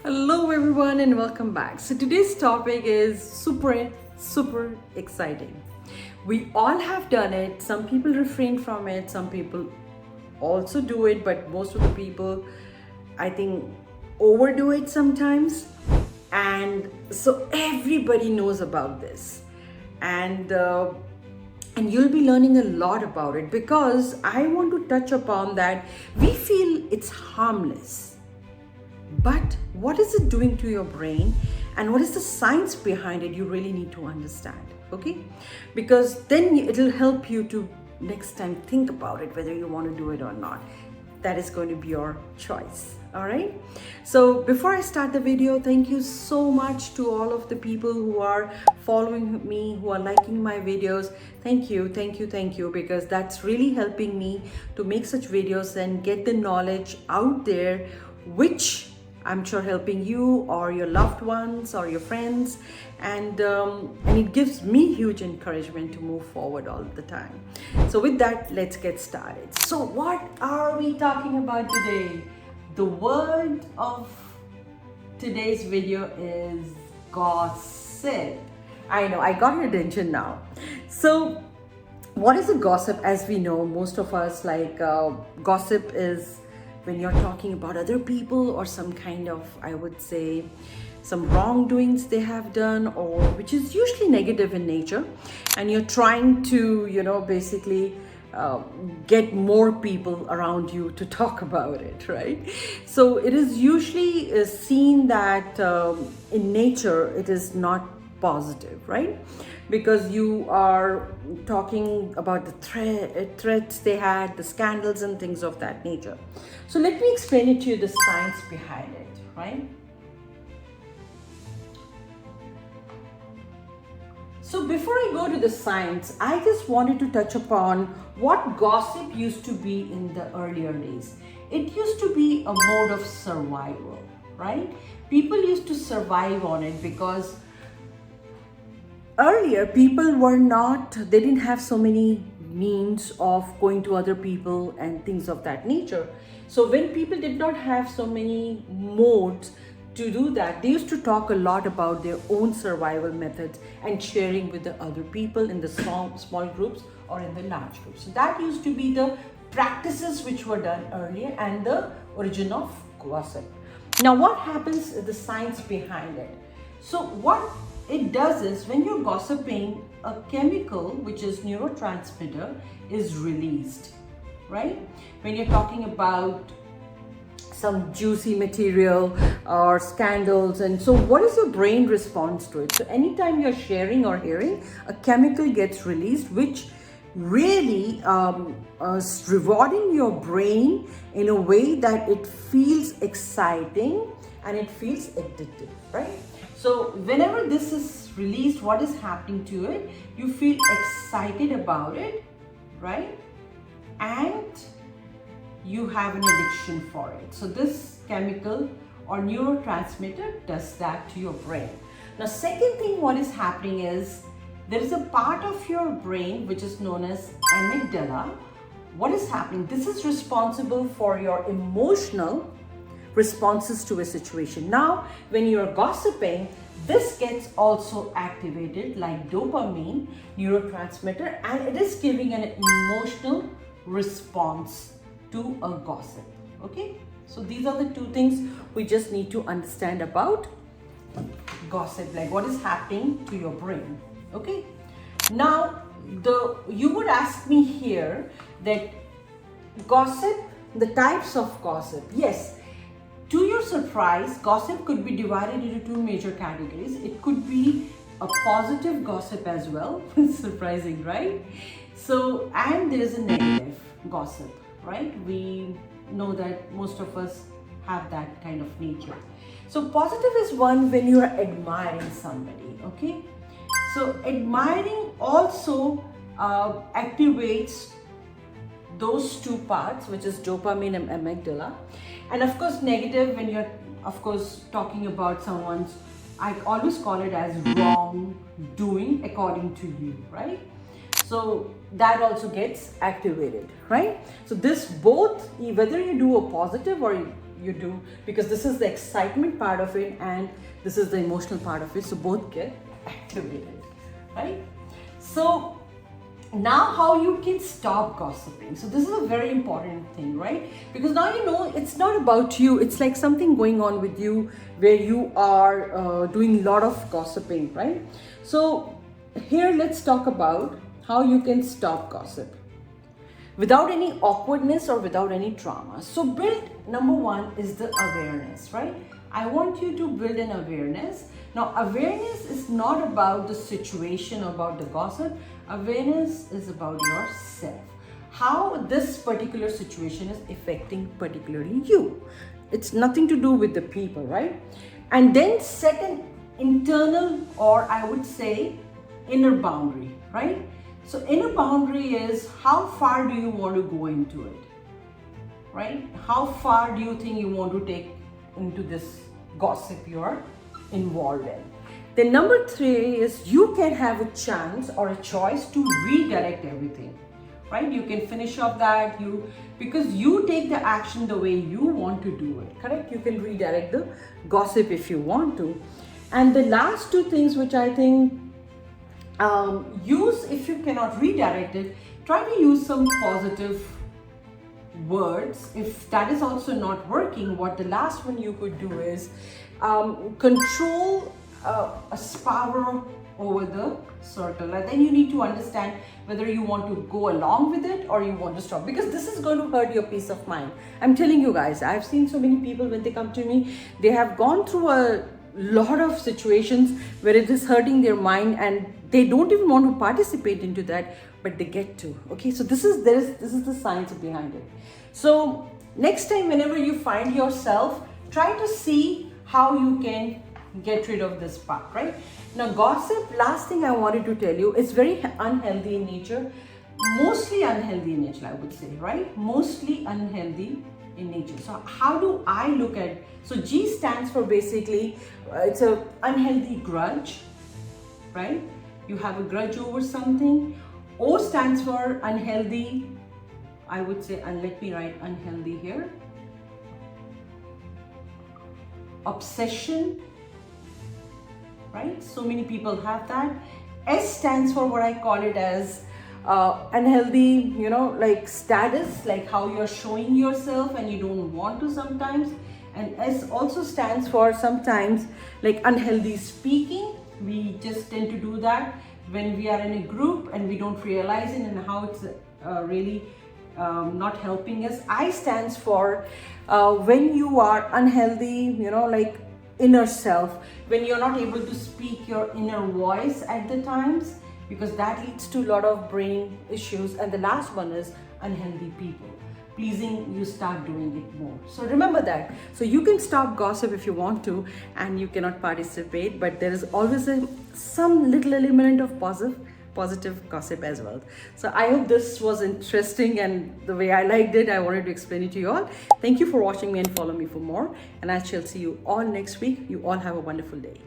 Hello everyone and welcome back. So today's topic is super exciting. We all have done it. Some people refrain from it, some people also do it, but most of the people I think overdo it sometimes. And so everybody knows about this. And and you'll be learning a lot about it because I want to touch upon that we feel it's harmless, but what is it doing to your brain and what is the science behind it? You really need to understand, okay? Because then it'll help you to next time think about it whether you want to do it or not. That is going to be your choice. All right. So before I start the video, thank you so much to all of the people who are following me, who are liking my videos. Thank you, because that's really helping me to make such videos and get the knowledge out there, which I'm sure helping you or your loved ones or your friends, and it gives me huge encouragement to move forward all the time. So with that, let's get started. So what are we talking about today? The word of today's video is gossip. I know, I got your attention now. So what is a gossip? As we know, most of us gossip is when you're talking about other people or some kind of, I would say, some wrongdoings they have done, or which is usually negative in nature, and you're trying to, basically get more people around you to talk about it, right? So it is usually seen that in nature it is not positive, right? Because you are talking about the threats they had, the scandals and things of that nature. So let me explain it to you, the science behind it, right? So before I go to the science, I just wanted to touch upon what gossip used to be in the earlier days. It used to be a mode of survival, right? People used to survive on it because earlier people they didn't have so many means of going to other people and things of that nature. So when people did not have so many modes to do that, they used to talk a lot about their own survival methods and sharing with the other people in the small groups or in the large groups. So that used to be the practices which were done earlier and the origin of gossip. Now what happens is the science behind it. So what it does is, when you're gossiping, a chemical which is neurotransmitter is released, right? When you're talking about some juicy material or scandals, and so what is your brain response to it? So anytime you're sharing or hearing, a chemical gets released which really is rewarding your brain in a way that it feels exciting and it feels addictive, right? So whenever this is released, what is happening to it? You feel excited about it, right? And you have an addiction for it. So this chemical or neurotransmitter does that to your brain. Now, second thing what is happening is, there is a part of your brain which is known as amygdala. What is happening? This is responsible for your emotional responses to a situation. Now, when you're gossiping, this gets also activated like dopamine neurotransmitter, and it is giving an emotional response to a gossip. Okay, so these are the two things we just need to understand about gossip, like what is happening to your brain. Okay, now you would ask me here that gossip, the types of gossip. Yes, to your surprise, gossip could be divided into two major categories. It could be a positive gossip as well. Surprising, right? So, and there is a negative gossip, right? We know that most of us have that kind of nature. So positive is one when you are admiring somebody, okay? So admiring also activates those two parts, which is dopamine and amygdala. And of course, negative, when you're, of course, talking about someone's, I always call it as wrongdoing according to you, right? So that also gets activated, right? So this both, whether you do a positive or you do, because this is the excitement part of it and this is the emotional part of it, so both get activated, right? So now how you can stop gossiping. So this is a very important thing, right? Because now you know it's not about you, it's like something going on with you where you are doing a lot of gossiping, right? So here let's talk about how you can stop gossip without any awkwardness or without any trauma. So build, number one is the awareness, right? I want you to build an awareness. Now awareness is not about the situation, about the gossip. Awareness is about yourself, how this particular situation is affecting particularly you. It's nothing to do with the people, right? And then set an internal, or I would say inner boundary, right? So inner boundary is how far do you want to go into it, right? How far do you think you want to take into this gossip you're involved in? Then number three is you can have a chance or a choice to redirect everything, right? You can finish off that, because you take the action the way you want to do it, correct? You can redirect the gossip if you want to. And the last two things which I think use, if you cannot redirect it, try to use some positive words. If that is also not working, what the last one you could do is control a power over the circle, and then you need to understand whether you want to go along with it or you want to stop, because this is going to hurt your peace of mind. I'm telling you guys, I've seen so many people when they come to me, they have gone through a lot of situations where it is hurting their mind and they don't even want to participate into that, but they get to. Okay, so this is the science behind it. So next time whenever you find yourself, try to see how you can get rid of this part, right? Now gossip, last thing I wanted to tell you, it's very unhealthy in nature, mostly unhealthy in nature, I would say, right? Mostly unhealthy in nature. So how do I look at it? So G stands for basically it's a unhealthy grudge, right? You have a grudge over something. O stands for unhealthy, I would say, and let me write unhealthy here, obsession, right? So many people have that. S stands for what I call it as unhealthy, like status, like how you're showing yourself and you don't want to sometimes. And S also stands for sometimes like unhealthy speaking. We just tend to do that when we are in a group and we don't realize it and how it's really not helping us. I stands for when you are unhealthy, like inner self, when you're not able to speak your inner voice at the times, because that leads to a lot of brain issues. And the last one is unhealthy people pleasing, you start doing it more. So remember that. So you can stop gossip if you want to, and you cannot participate, but there is always some little element of positive gossip as well. So I hope this was interesting, and the way I liked it, I wanted to explain it to you all. Thank you for watching me and follow me for more, and I shall see you all next week. You all have a wonderful day.